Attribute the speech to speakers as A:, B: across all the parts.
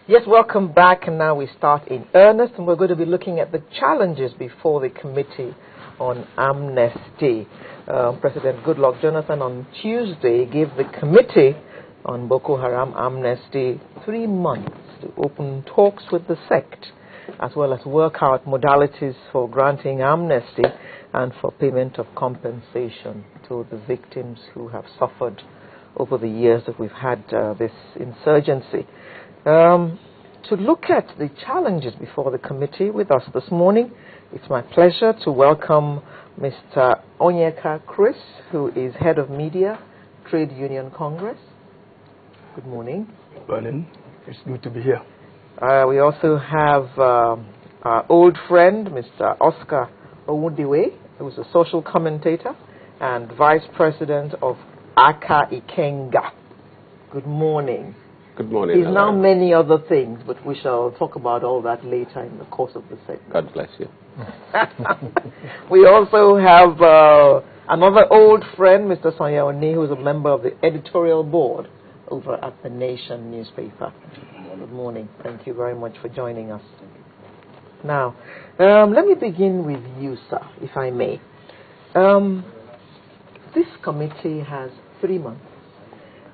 A: Yes, welcome back, and now we start in earnest, and we're going to be looking at the challenges before the Committee on Amnesty. President Goodluck Jonathan on Tuesday gave the Committee on Boko Haram Amnesty 3 months to open talks with the sect, as well as work out modalities for granting amnesty and for payment of compensation to the victims who have suffered over the years that we've had this insurgency. To look at the challenges before the committee with us this morning, it's my pleasure to welcome Mr. Onyeka Chris, who is Head of Media, Trade Union Congress. Good morning.
B: Good morning. It's good to be here.
A: We also have our old friend, Mr. Oscar Owudiwe, who is a social commentator and Vice President of Aka Ikenga. Good morning.
C: Good morning.
A: He's now many other things, but we shall talk about all that later in the course of the segment.
C: God bless you.
A: We also have another old friend, Mr. Sonia Oni, who is a member of the editorial board over at the Nation newspaper. Good morning. Thank you very much for joining us. Now, let me begin with you, sir, if I may. This committee has 3 months.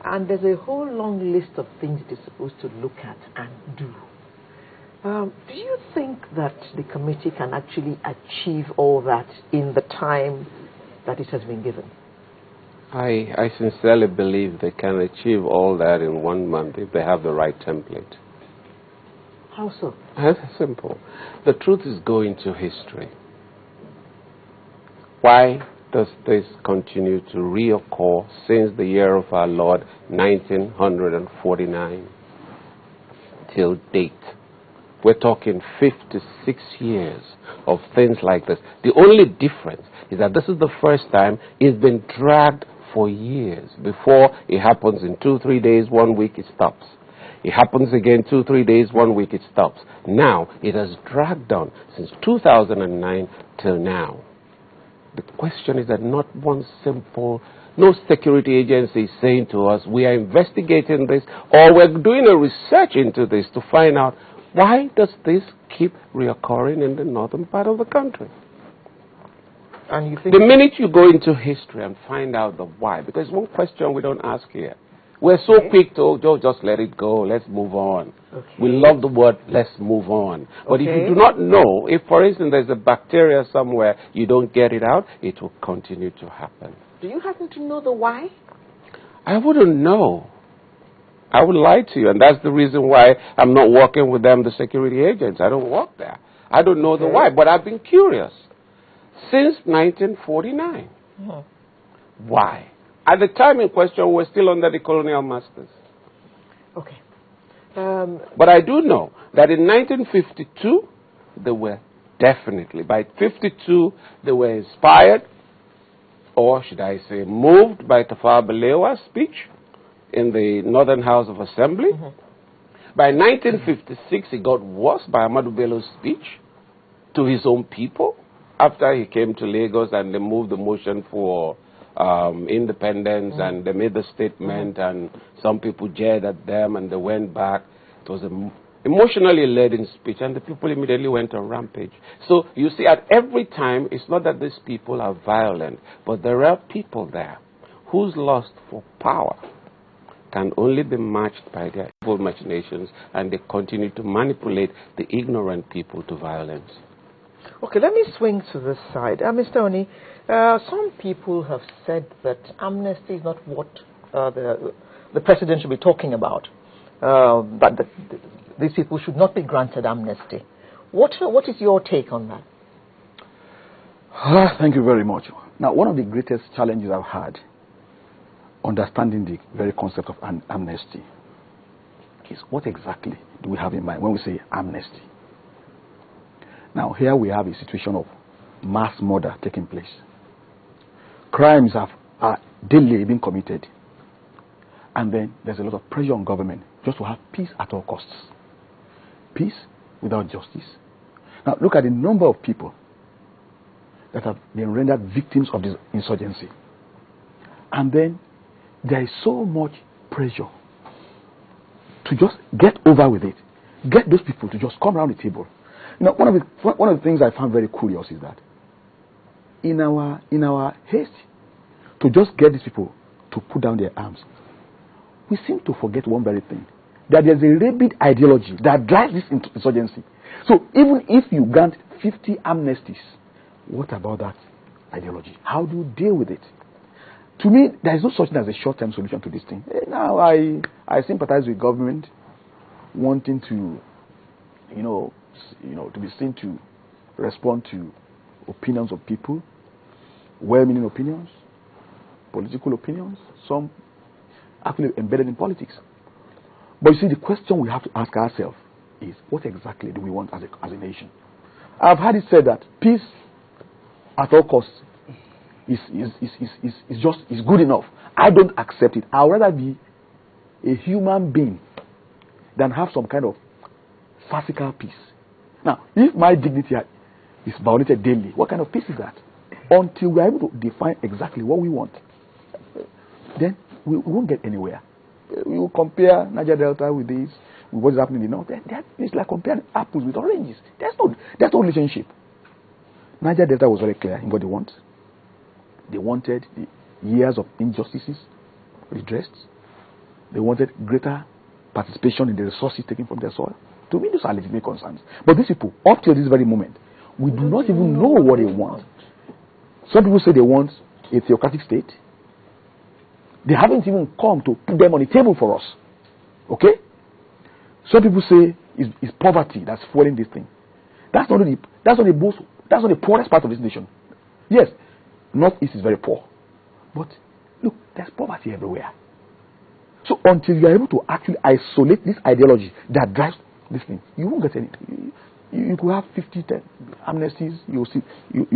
A: And there's a whole long list of things it is supposed to look at and do. Do you think that the committee can actually achieve all that in the time that it has been given?
C: I sincerely believe they can achieve all that in 1 month if they have the right template.
A: How so?
C: That's simple. The truth is going to history. Why does this continue to reoccur since the year of our Lord 1949 till date? We're talking 56 years of things like this. The only difference is that this is the first time it's been dragged for years. Before, it happens in 2-3 days, 1 week, it stops. It happens again 2-3 days, 1 week, it stops. Now, it has dragged on since 2009 till now. The question is that not one simple, no security agency is saying to us, we are investigating this, or we're doing a research into this to find out why does this keep reoccurring in the northern part of the country.
A: And you think
C: the minute you go into history and find out the why, because one question we don't ask here. We're so quick to just let it go, let's move on. Okay. We love the word, let's move on. But if you do not know, if for instance there's a bacteria somewhere, you don't get it out, it will continue to happen.
A: Do you happen to know the why?
C: I wouldn't know. I would lie to you, and that's the reason why I'm not working with them, the security agents. I don't work there. I don't know the why, but I've been curious. Since 1949. Why? At the time in question, we're still under the colonial masters.
A: Okay.
C: But I do know that in 1952, they were definitely, by 52, they were inspired, or should I say, moved by Tafawa Balewa's speech in the Northern House of Assembly. By 1956, it got worse by Ahmadu Bello's speech to his own people after he came to Lagos and they moved the motion for independence, and they made the statement, and some people jeered at them, and they went back. It was an emotionally laden speech, and the people immediately went on rampage. So you see, at every time, it's not that these people are violent, but there are people there whose lust for power can only be matched by their evil machinations, and they continue to manipulate the ignorant people to violence.
A: Okay, let me swing to this side. Mr. Oni, some people have said that amnesty is not what the president should be talking about, but these people should not be granted amnesty. What is your take on that?
B: Thank you very much. Now, one of the greatest challenges I've had understanding the very concept of amnesty is what exactly do we have in mind when we say amnesty? Now, here we have a situation of mass murder taking place. Crimes are daily being committed. And then there's a lot of pressure on government just to have peace at all costs. Peace without justice. Now, look at the number of people that have been rendered victims of this insurgency. And then there is so much pressure to just get over with it. Get those people to just come around the table. You know, one of the things I found very curious is that in our haste to just get these people to put down their arms, we seem to forget one very thing, that there's a rabid ideology that drives this insurgency. So even if you grant 50 amnesties, what about that ideology? How do you deal with it? To me, there is no such thing as a short-term solution to this thing. Now, I sympathize with government wanting to, to be seen to respond to opinions of people, well-meaning opinions, political opinions, some actually embedded in politics. But you see, the question we have to ask ourselves is, what exactly do we want as a nation? I've heard it said that peace at all costs is good enough. I don't accept it. I'd rather be a human being than have some kind of physical peace. Now, if my dignity is violated daily, what kind of peace is that? Until we are able to define exactly what we want, then we won't get anywhere. We will compare Niger Delta with this, with what is happening in the north. It's like comparing apples with oranges. There's no relationship. Niger Delta was very clear in what they want. They wanted the years of injustices redressed. They wanted greater participation in the resources taken from their soil. To me, those are legitimate concerns. But these people, up till this very moment, we do not even know what they want. Some people say they want a theocratic state. They haven't even come to put them on the table for us. Okay? Some people say it's poverty that's fueling this thing. That's not the poorest part of this nation. Yes, Northeast is very poor. But look, there's poverty everywhere. So until you are able to actually isolate this ideology that drives this thing, you won't get anything. You could have 50 amnesties, you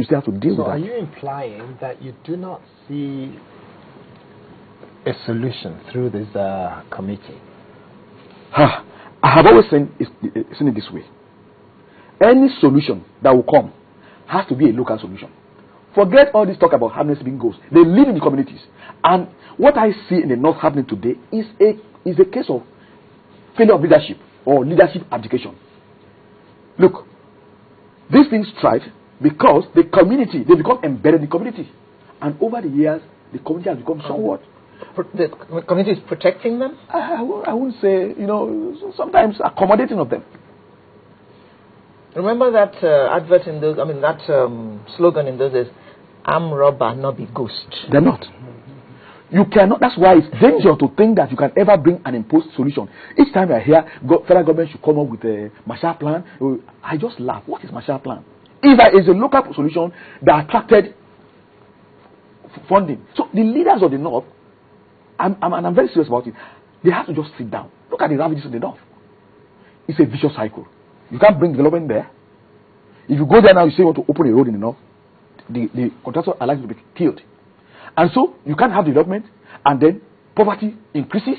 B: still have to deal with that.
D: So are you implying that you do not see a solution through this committee?
B: I have always seen it this way. Any solution that will come has to be a local solution. Forget all this talk about amnesty being ghosts. They live in the communities. And what I see in the north happening today is a case of failure of leadership or leadership abdication. Look, these things thrive because the community, they become embedded in the community. And over the years, the community has become somewhat.
A: The community is protecting them?
B: I wouldn't say, sometimes accommodating of them.
A: Remember that advert in those, that slogan in those days, arm robber, not be ghost.
B: They're not. You cannot, that's why it's dangerous to think that you can ever bring an imposed solution. Each time I hear federal government should come up with a Marshall Plan, I just laugh. What is Marshall Plan? If there is a local solution that attracted funding. So the leaders of the North, and I'm very serious about it, they have to just sit down. Look at the ravages in the North. It's a vicious cycle. You can't bring development there. If you go there now, you say you want to open a road in the North, the contractor are likely to be killed. And so you can't have development, and then poverty increases,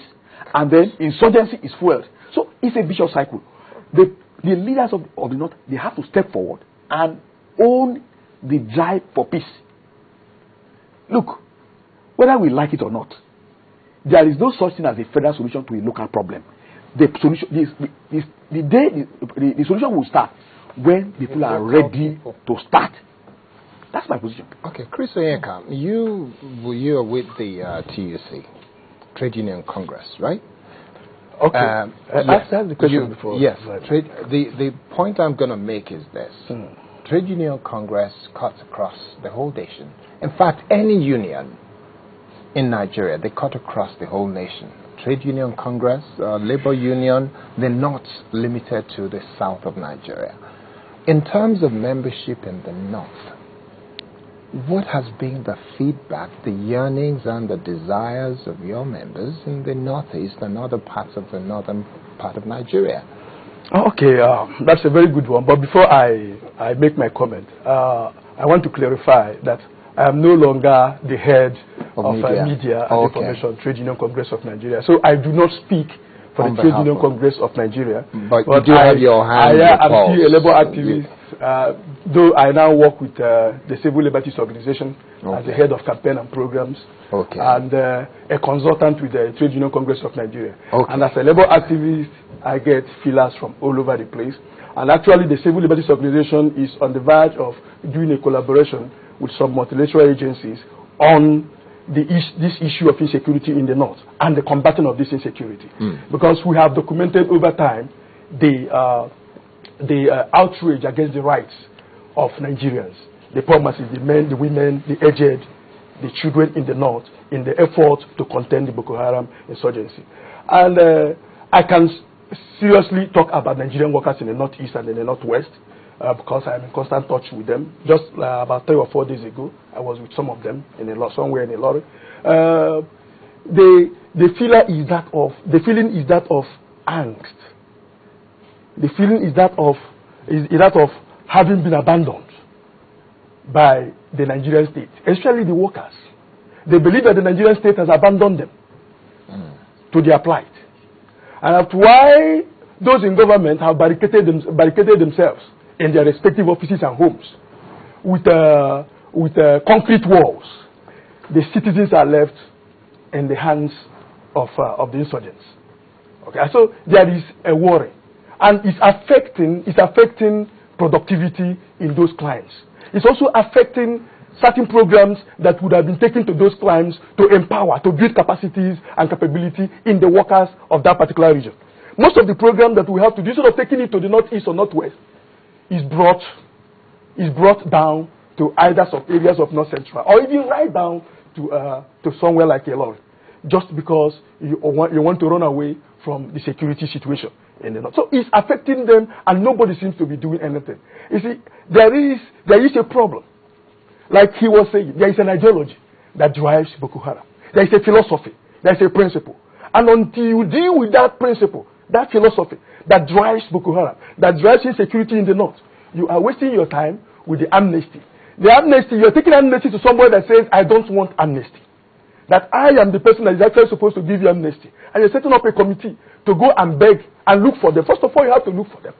B: and then insurgency is fueled. So it's a vicious cycle. The leaders of the North, they have to step forward and own the drive for peace. Look, whether we like it or not, there is no such thing as a federal solution to a local problem. The solution, the solution will start when people are ready to start. That's my position.
D: Okay, Chris Onyeka, you are with the TUC, Trade Union Congress, right?
B: Okay. Ask the question before.
D: Yes. The point I'm going to make is this. Trade Union Congress cuts across the whole nation. In fact, any union in Nigeria, they cut across the whole nation. Trade Union Congress, Labor Union, they're not limited to the south of Nigeria. In terms of membership in the north, what has been the feedback, the yearnings and the desires of your members in the northeast and other parts of the northern part of Nigeria?
E: Okay, that's a very good one. But before I make my comment, I want to clarify that I am no longer the head of media and information Trade Union Congress of Nigeria. So I do not speak for the Trade Union Congress of Nigeria.
D: But you do have your hand.
E: I'm still a labor activist though I now work with the Civil Liberties Organization as the head of campaign and programs, and a consultant with the Trade Union Congress of Nigeria. And as a labor activist, I get feelers from all over the place. And actually, the Civil Liberties Organization is on the verge of doing a collaboration with some multilateral agencies on this issue of insecurity in the North and the combating of this insecurity. Because we have documented over time the outrage against the rights of Nigerians, the poor masses, the men, the women, the aged, the children in the North, in the effort to contain the Boko Haram insurgency. And I can seriously talk about Nigerian workers in the Northeast and in the Northwest because I'm in constant touch with them. Just about 3 or 4 days ago, I was with some of them somewhere in a lorry. The feeling is that of angst. The feeling is that of having been abandoned by the Nigerian state, especially the workers. They believe that the Nigerian state has abandoned them to their plight. And that's why those in government have barricaded themselves in their respective offices and homes with concrete walls. The citizens are left in the hands of the insurgents. Okay, so there is a worry, and it's affecting productivity in those clients. It's also affecting certain programs that would have been taken to those clients to empower, to build capacities and capability in the workers of that particular region. Most of the program that we have to do, instead of taking it to the Northeast or Northwest, is brought down to either some areas of North Central or even right down to somewhere like Elori, just because you want to run away from the security situation in the North. So it's affecting them, and nobody seems to be doing anything. You see, there is a problem. Like he was saying, there is an ideology that drives Boko Haram. There is a philosophy. There is a principle. And until you deal with that principle, that philosophy that drives Boko Haram, that drives insecurity in the North, you are wasting your time with the amnesty. The amnesty, you're taking amnesty to somebody that says, I don't want amnesty. That I am the person that is actually supposed to give you amnesty. And you're setting up a committee to go and beg and look for them. First of all, you have to look for them.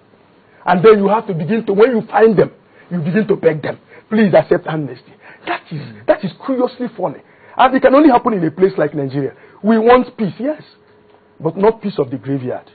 E: And then you have to begin to, when you find them, you begin to beg them. Please accept amnesty. That is curiously funny. And it can only happen in a place like Nigeria. We want peace, yes, but not peace of the graveyard.